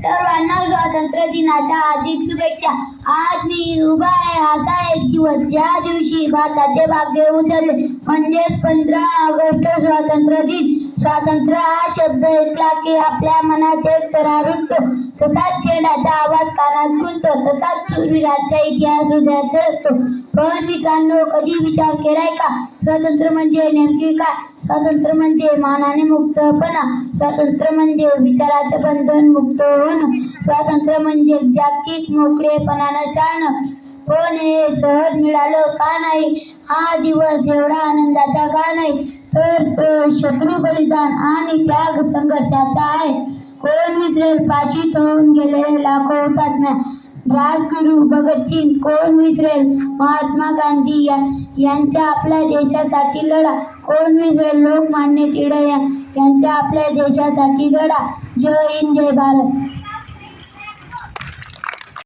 सर्वांना स्वातंत्र्य दिनाच्या हार्दिक शुभेच्छा. आज मी उभा आहे असा एक दिवस ज्या दिवशी भारताचे भाग्य उजळले, म्हणजेच 15 ऑगस्ट स्वातंत्र्य दिन. स्वातंत्र्य हा शब्द ऐकला की आपल्या मनात एक थरार उठतो, तसाच खेळाचा आवाज कानात घुसतो, तसाच शूरवीराचा इतिहास हृदयात धडकतो. पण मित्रांनो, कधी विचार केलाय का स्वातंत्र्य म्हणजे नेमके काय? स्वातंत्र्य म्हणजे मानाने मुक्तपणा, स्वातंत्र्य म्हणजे विचाराचं बंधन मुक्त होणं, स्वातंत्र्य म्हणजे जागतिक मोकळेपणानं चालणं. पण हे सहज मिळालं का नाही? हा दिवस एवढा आनंदाचा का नाही? तर शत्रू बलिदान आणि त्याग संघर्षाचा आहे. कोण विसरेल पाचीत होऊन गेलेले लाखो हुतात्म्या, राजगुरू भगतसिंग? कोण विसरेल महात्मा गांधी यांचा आपल्या देशासाठी लढा? कोण विसरेल लोकमान्य टिळक यांचा आपल्या देशासाठी लढा? जय हिंद, जय भारत.